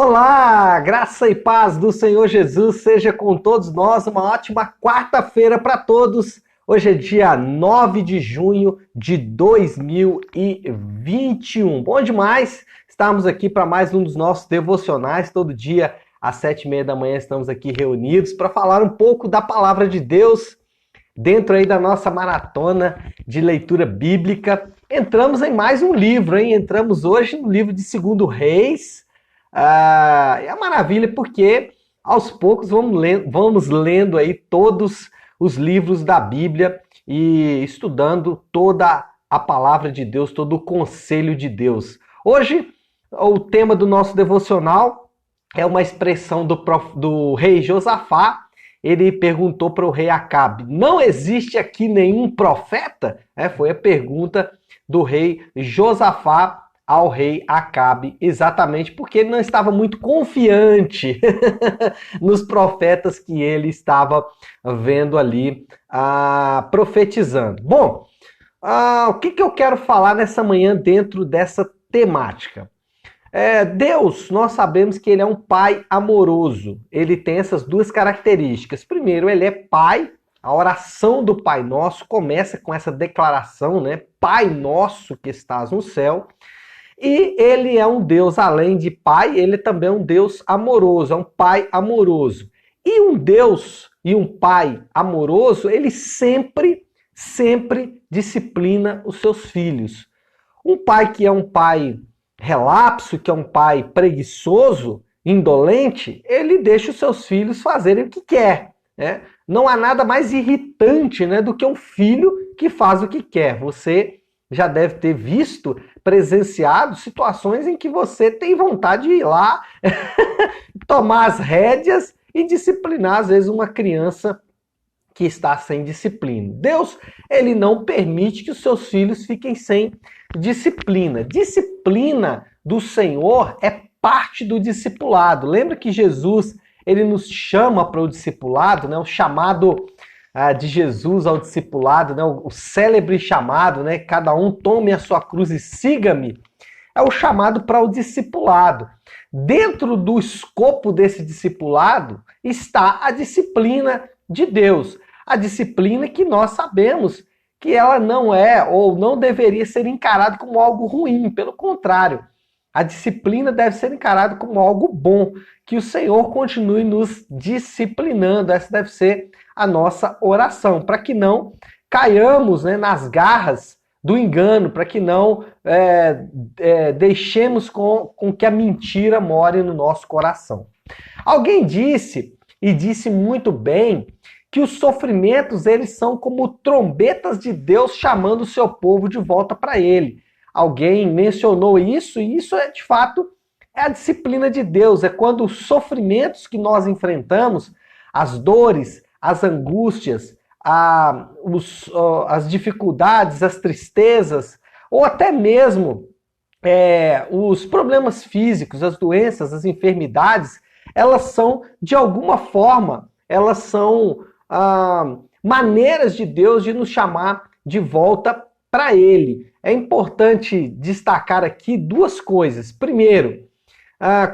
Olá, graça e paz do Senhor Jesus seja com todos nós. Uma ótima quarta-feira para todos. Hoje é dia 9 de junho de 2021. Bom demais estarmos aqui para mais um dos nossos devocionais. Todo dia às 7h30 da manhã estamos aqui reunidos para falar um pouco da palavra de Deus dentro aí da nossa maratona de leitura bíblica. Entramos em mais um livro, hein? Entramos hoje no livro de 2 Reis. É maravilha porque aos poucos vamos lendo aí todos os livros da Bíblia e estudando toda a palavra de Deus, todo o conselho de Deus. Hoje, o tema do nosso devocional é uma expressão do rei Josafá. Ele perguntou para o rei Acabe: não existe aqui nenhum profeta? Foi a pergunta do rei Josafá ao rei Acabe, exatamente porque ele não estava muito confiante nos profetas que ele estava vendo ali profetizando. Bom, o que eu quero falar nessa manhã dentro dessa temática? Deus, nós sabemos que ele é um pai amoroso. Ele tem essas duas características. Primeiro, ele é pai. A oração do Pai Nosso começa com essa declaração, né? Pai Nosso que estás no céu. E ele é um Deus, além de pai, ele também é um Deus amoroso, é um pai amoroso. E um Deus e um pai amoroso, ele sempre disciplina os seus filhos. Um pai que é um pai relapso, que é um pai preguiçoso, indolente, ele deixa os seus filhos fazerem o que quer, né? Não há nada mais irritante, né, do que um filho que faz o que quer. Você já deve ter visto, presenciado situações em que você tem vontade de ir lá tomar as rédeas e disciplinar, às vezes, uma criança que está sem disciplina. Deus, ele não permite que os seus filhos fiquem sem disciplina. Disciplina do Senhor é parte do discipulado. Lembra que Jesus, ele nos chama para o discipulado, né? O chamado de Jesus ao discipulado, né? O célebre chamado, né? Cada um tome a sua cruz e siga-me, é o chamado para o discipulado. Dentro do escopo desse discipulado está a disciplina de Deus. A disciplina que nós sabemos que ela não é ou não deveria ser encarada como algo ruim, pelo contrário. A disciplina deve ser encarada como algo bom, que o Senhor continue nos disciplinando. Essa deve ser a nossa oração, para que não caiamos, né, nas garras do engano, para que não deixemos com que a mentira more no nosso coração. Alguém disse, e disse muito bem, que os sofrimentos eles são como trombetas de Deus chamando o seu povo de volta para ele. Alguém mencionou isso, e isso é de fato a disciplina de Deus. É quando os sofrimentos que nós enfrentamos, as dores, as angústias, as dificuldades, as tristezas, ou até mesmo os problemas físicos, as doenças, as enfermidades, elas são, de alguma forma, elas são maneiras de Deus de nos chamar de volta para Ele. É importante destacar aqui duas coisas. Primeiro,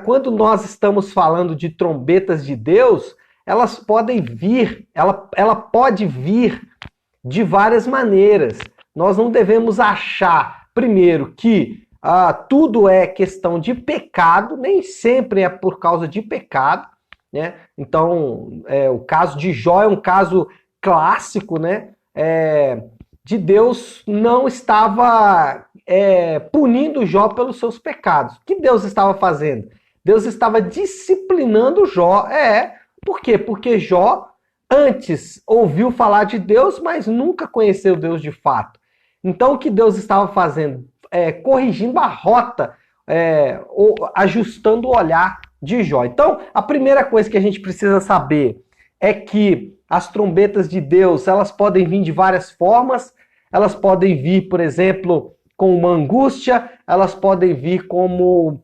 quando nós estamos falando de trombetas de Deus, elas podem vir, ela pode vir de várias maneiras. Nós não devemos achar, primeiro, que tudo é questão de pecado, nem sempre é por causa de pecado, né? Então, o caso de Jó é um caso clássico, né? De Deus não estava punindo Jó pelos seus pecados. O que Deus estava fazendo? Deus estava disciplinando Jó. Por quê? Porque Jó antes ouviu falar de Deus, mas nunca conheceu Deus de fato. Então o que Deus estava fazendo? Corrigindo a rota, ou ajustando o olhar de Jó. Então, a primeira coisa que a gente precisa saber é que as trombetas de Deus, elas podem vir de várias formas. Elas podem vir, por exemplo, com uma angústia, elas podem vir como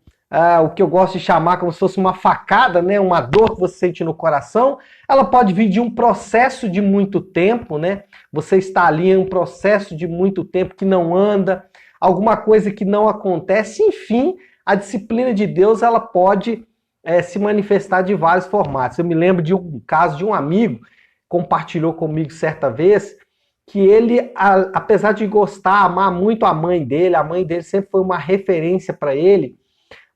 o que eu gosto de chamar como se fosse uma facada, né? Uma dor que você sente no coração. Ela pode vir de um processo de muito tempo, né? Você está ali em um processo de muito tempo que não anda, alguma coisa que não acontece. Enfim, a disciplina de Deus ela pode se manifestar de vários formatos. Eu me lembro de um caso de um amigo que compartilhou comigo certa vez que ele, apesar de gostar, amar muito a mãe dele sempre foi uma referência para ele,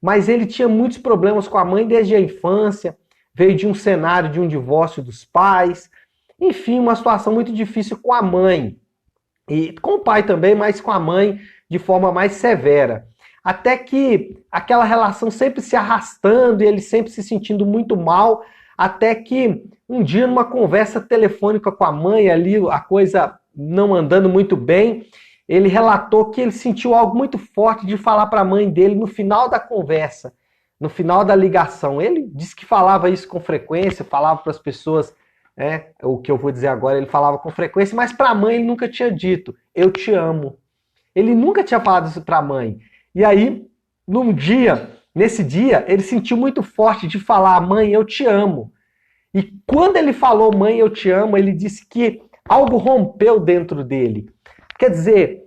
mas ele tinha muitos problemas com a mãe desde a infância, veio de um cenário de um divórcio dos pais, enfim, uma situação muito difícil com a mãe. E com o pai também, mas com a mãe de forma mais severa. Até que aquela relação sempre se arrastando e ele sempre se sentindo muito mal, até que um dia numa conversa telefônica com a mãe ali, a coisa não andando muito bem, ele relatou que ele sentiu algo muito forte de falar para a mãe dele no final da conversa, no final da ligação. Ele disse que falava isso com frequência, falava para as pessoas, o que eu vou dizer agora, ele falava com frequência, mas para a mãe ele nunca tinha dito, eu te amo. Ele nunca tinha falado isso para a mãe. E aí, nesse dia, ele sentiu muito forte de falar, mãe, eu te amo. E quando ele falou, mãe, eu te amo, ele disse que algo rompeu dentro dele. Quer dizer,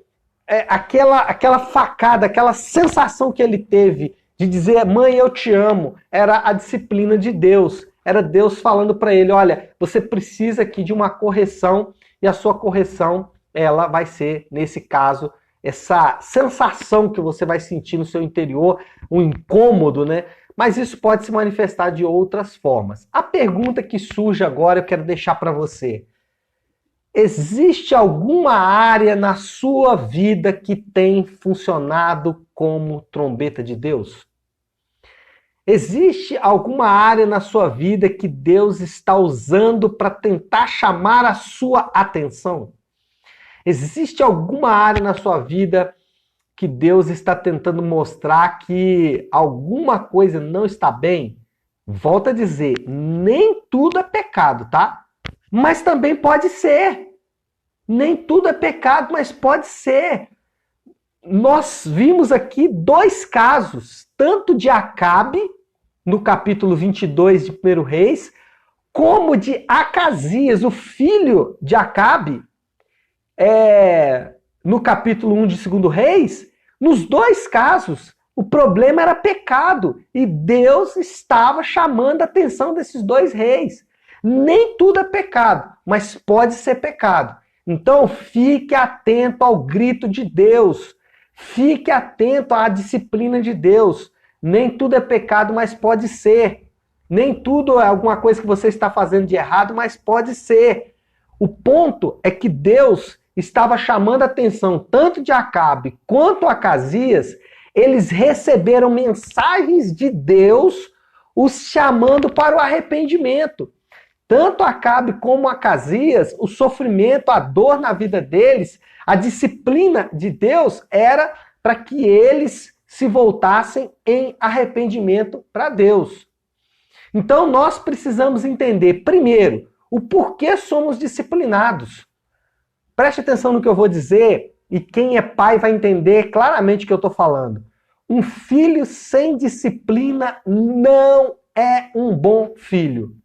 aquela facada, aquela sensação que ele teve de dizer, mãe, eu te amo, era a disciplina de Deus. Era Deus falando para ele, olha, você precisa aqui de uma correção, e a sua correção, ela vai ser, nesse caso, essa sensação que você vai sentir no seu interior, um incômodo, né? Mas isso pode se manifestar de outras formas. A pergunta que surge agora, eu quero deixar para você. Existe alguma área na sua vida que tem funcionado como trombeta de Deus? Existe alguma área na sua vida que Deus está usando para tentar chamar a sua atenção? Existe alguma área na sua vida que Deus está tentando mostrar que alguma coisa não está bem? Volto a dizer, nem tudo é pecado, tá? Mas também pode ser. Nem tudo é pecado, mas pode ser. Nós vimos aqui 2 casos, tanto de Acabe, no capítulo 22 de 1 Reis, como de Acasias, o filho de Acabe, no capítulo 1 de 2 Reis. Nos 2 casos, o problema era pecado, e Deus estava chamando a atenção desses 2 reis. Nem tudo é pecado, mas pode ser pecado. Então, fique atento ao grito de Deus. Fique atento à disciplina de Deus. Nem tudo é pecado, mas pode ser. Nem tudo é alguma coisa que você está fazendo de errado, mas pode ser. O ponto é que Deus estava chamando a atenção tanto de Acabe quanto Acasias. Eles receberam mensagens de Deus os chamando para o arrependimento. Tanto Acabe como Acasias, o sofrimento, a dor na vida deles, a disciplina de Deus era para que eles se voltassem em arrependimento para Deus. Então nós precisamos entender, primeiro, o porquê somos disciplinados. Preste atenção no que eu vou dizer, e quem é pai vai entender claramente o que eu estou falando. Um filho sem disciplina não é um bom filho.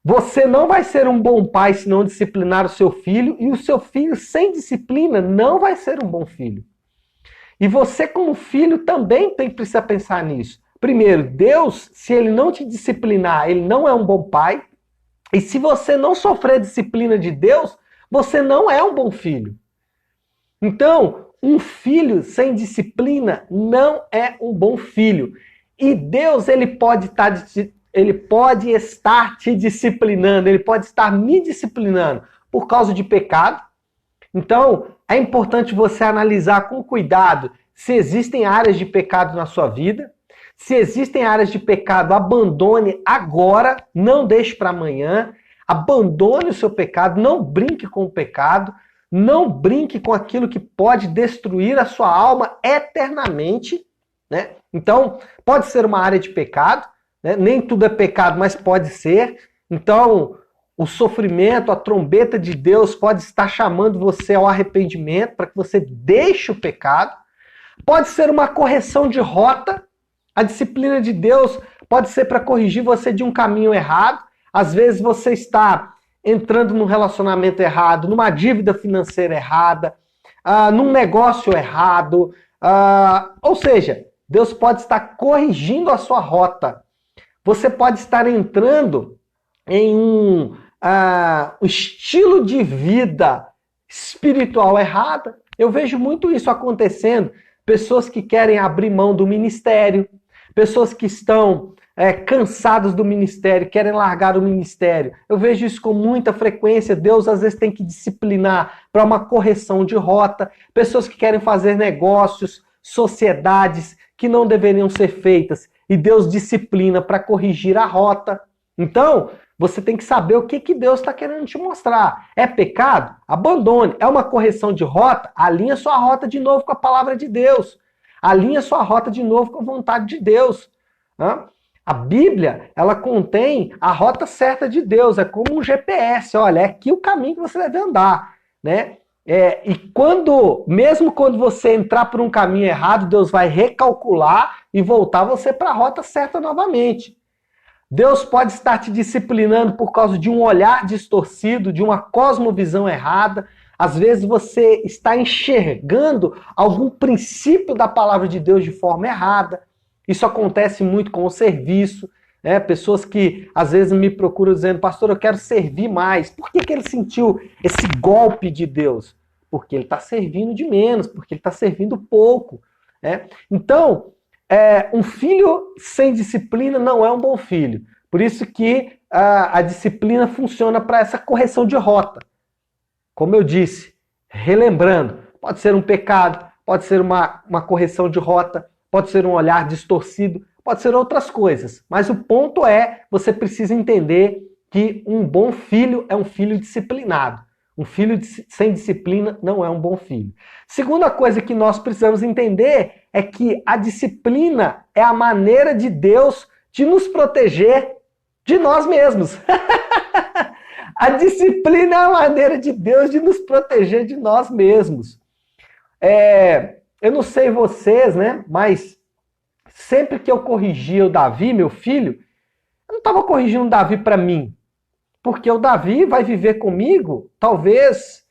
Você não vai ser um bom pai se não disciplinar o seu filho, e o seu filho sem disciplina não vai ser um bom filho. E você, como filho, também precisa pensar nisso. Primeiro, Deus, se ele não te disciplinar, ele não é um bom pai. E se você não sofrer a disciplina de Deus, você não é um bom filho. Então, um filho sem disciplina não é um bom filho. E Deus, ele pode estar te disciplinando, ele pode estar me disciplinando por causa de pecado. Então, é importante você analisar com cuidado se existem áreas de pecado na sua vida. Se existem áreas de pecado, abandone agora, não deixe para amanhã. Abandone o seu pecado, não brinque com o pecado, não brinque com aquilo que pode destruir a sua alma eternamente, né? Então, pode ser uma área de pecado, né? Nem tudo é pecado, mas pode ser. Então, o sofrimento, a trombeta de Deus pode estar chamando você ao arrependimento para que você deixe o pecado. Pode ser uma correção de rota. A disciplina de Deus pode ser para corrigir você de um caminho errado. Às vezes você está entrando num relacionamento errado, numa dívida financeira errada, num negócio errado. Ou seja, Deus pode estar corrigindo a sua rota. Você pode estar entrando em um estilo de vida espiritual errado. Eu vejo muito isso acontecendo. Pessoas que querem abrir mão do ministério, pessoas que estão cansadas do ministério, querem largar o ministério. Eu vejo isso com muita frequência. Deus às vezes tem que disciplinar para uma correção de rota. Pessoas que querem fazer negócios, sociedades que não deveriam ser feitas. E Deus disciplina para corrigir a rota. Então, você tem que saber o que Deus está querendo te mostrar. É pecado? Abandone. É uma correção de rota? Alinha sua rota de novo com a palavra de Deus. Alinha sua rota de novo com a vontade de Deus. A Bíblia, ela contém a rota certa de Deus. É como um GPS. Olha, é aqui o caminho que você deve andar, né? E mesmo quando você entrar por um caminho errado, Deus vai recalcular e voltar você para a rota certa novamente. Deus pode estar te disciplinando por causa de um olhar distorcido, de uma cosmovisão errada. Às vezes você está enxergando algum princípio da palavra de Deus de forma errada. Isso acontece muito com o serviço. Pessoas que às vezes me procuram dizendo: pastor, eu quero servir mais. Por que ele sentiu esse golpe de Deus? Porque ele está servindo de menos, porque ele está servindo pouco. Então, um filho sem disciplina não é um bom filho. Por isso que a disciplina funciona para essa correção de rota. Como eu disse, relembrando, pode ser um pecado, pode ser uma correção de rota, pode ser um olhar distorcido, pode ser outras coisas. Mas o ponto é, você precisa entender que um bom filho é um filho disciplinado. Um filho sem disciplina não é um bom filho. Segunda coisa que nós precisamos entender é que a disciplina é a maneira de Deus de nos proteger de nós mesmos. A disciplina é a maneira de Deus de nos proteger de nós mesmos. Eu não sei vocês, né? Mas sempre que eu corrigia o Davi, meu filho, eu não estava corrigindo o Davi para mim. Porque o Davi vai viver comigo, talvez,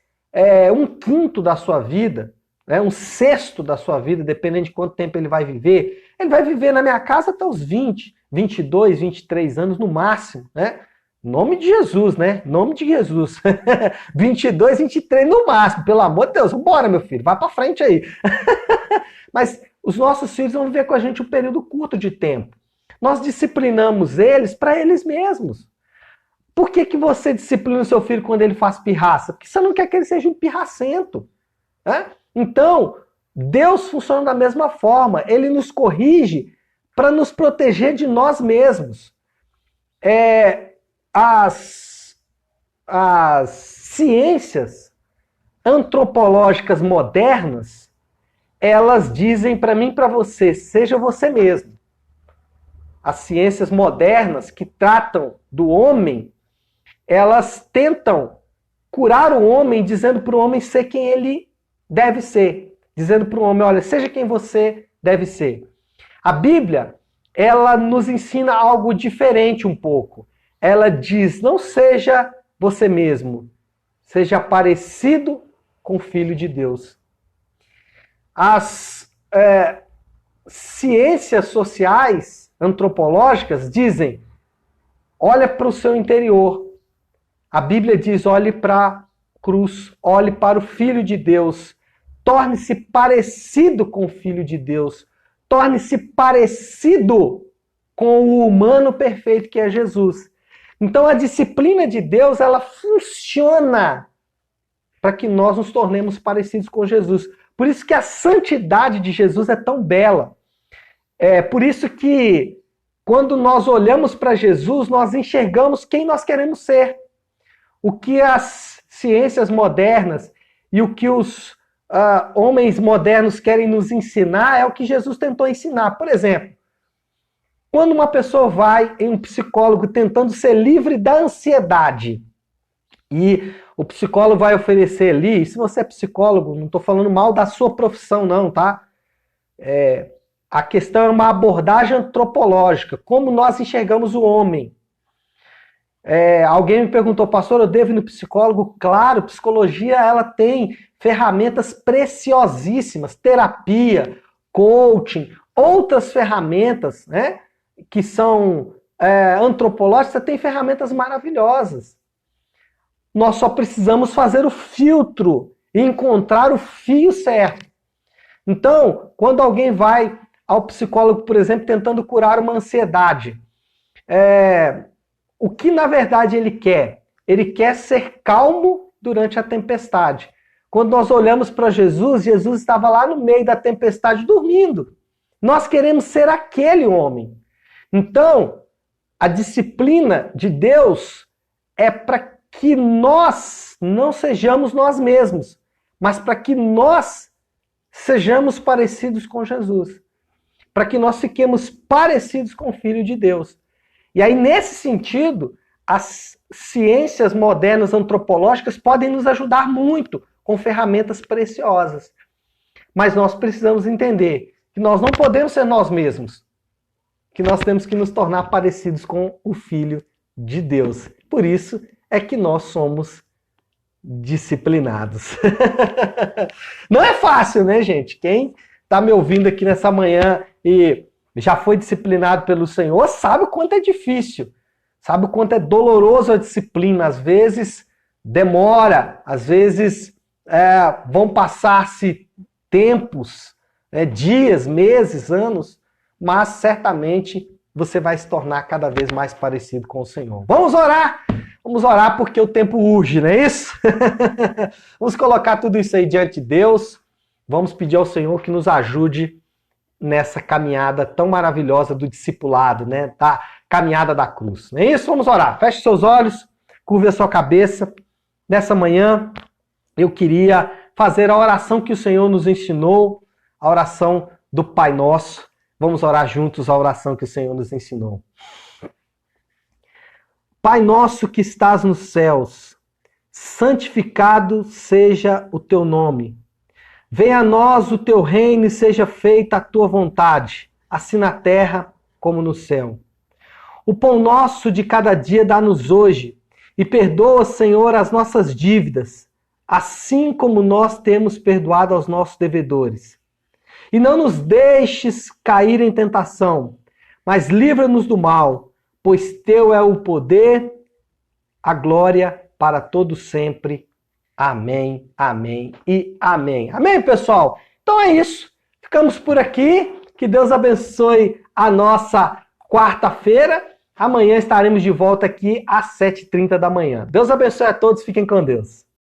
1/5 da sua vida, 1/6 da sua vida, dependendo de quanto tempo ele vai viver. Ele vai viver na minha casa até os 20, 22, 23 anos no máximo, né? Nome de Jesus, né? Nome de Jesus. 22, 23 no máximo, pelo amor de Deus. Bora, meu filho, vai pra frente aí. Mas os nossos filhos vão viver com a gente um período curto de tempo. Nós disciplinamos eles para eles mesmos. Por que você disciplina o seu filho quando ele faz pirraça? Porque você não quer que ele seja um pirracento. Então, Deus funciona da mesma forma. Ele nos corrige para nos proteger de nós mesmos. As ciências antropológicas modernas, elas dizem para mim e para você, seja você mesmo. As ciências modernas que tratam do homem, elas tentam curar o homem dizendo para o homem ser quem ele deve ser. Dizendo para o homem, olha, seja quem você deve ser. A Bíblia, ela nos ensina algo diferente um pouco. Ela diz, não seja você mesmo, seja parecido com o Filho de Deus. As ciências sociais, antropológicas, dizem, olha para o seu interior. A Bíblia diz, olhe para a cruz, olhe para o Filho de Deus, torne-se parecido com o Filho de Deus, torne-se parecido com o humano perfeito que é Jesus. Então a disciplina de Deus, ela funciona para que nós nos tornemos parecidos com Jesus. Por isso que a santidade de Jesus é tão bela. É por isso que quando nós olhamos para Jesus, nós enxergamos quem nós queremos ser. O que as ciências modernas e o que os homens modernos querem nos ensinar é o que Jesus tentou ensinar. Por exemplo, quando uma pessoa vai em um psicólogo tentando ser livre da ansiedade, e o psicólogo vai oferecer ali, e se você é psicólogo, não estou falando mal da sua profissão não, tá? A questão é uma abordagem antropológica, como nós enxergamos o homem. Alguém me perguntou, pastor, eu devo ir no psicólogo? Claro, psicologia ela tem ferramentas preciosíssimas, terapia, coaching, outras ferramentas, né, que são antropológica, você tem ferramentas maravilhosas. Nós só precisamos fazer o filtro e encontrar o fio certo. Então, quando alguém vai ao psicólogo, por exemplo, tentando curar uma ansiedade, o que na verdade ele quer? Ele quer ser calmo durante a tempestade. Quando nós olhamos para Jesus, Jesus estava lá no meio da tempestade dormindo. Nós queremos ser aquele homem. Então, a disciplina de Deus é para que nós não sejamos nós mesmos, mas para que nós sejamos parecidos com Jesus. Para que nós fiquemos parecidos com o Filho de Deus. E aí, nesse sentido, as ciências modernas antropológicas podem nos ajudar muito com ferramentas preciosas. Mas nós precisamos entender que nós não podemos ser nós mesmos, que nós temos que nos tornar parecidos com o Filho de Deus. Por isso é que nós somos disciplinados. Não é fácil, né, gente? Quem está me ouvindo aqui nessa manhã e já foi disciplinado pelo Senhor sabe o quanto é difícil, sabe o quanto é doloroso a disciplina. Às vezes demora, às vezes vão passar-se tempos, dias, meses, anos, mas certamente você vai se tornar cada vez mais parecido com o Senhor. Vamos orar? Vamos orar porque o tempo urge, não é isso? Vamos colocar tudo isso aí diante de Deus. Vamos pedir ao Senhor que nos ajude nessa caminhada tão maravilhosa do discipulado, né? Da caminhada da cruz. Não é isso? Vamos orar. Feche seus olhos, curve a sua cabeça. Nessa manhã, eu queria fazer a oração que o Senhor nos ensinou, a oração do Pai Nosso. Vamos orar juntos a oração que o Senhor nos ensinou. Pai nosso que estás nos céus, santificado seja o teu nome. Venha a nós o teu reino e seja feita a tua vontade, assim na terra como no céu. O pão nosso de cada dia dá-nos hoje, e perdoa, Senhor, as nossas dívidas, assim como nós temos perdoado aos nossos devedores. E não nos deixes cair em tentação, mas livra-nos do mal, pois teu é o poder, a glória para todos sempre. Amém, amém e amém. Amém, pessoal? Então é isso. Ficamos por aqui. Que Deus abençoe a nossa quarta-feira. Amanhã estaremos de volta aqui às 7h30 da manhã. Deus abençoe a todos. Fiquem com Deus.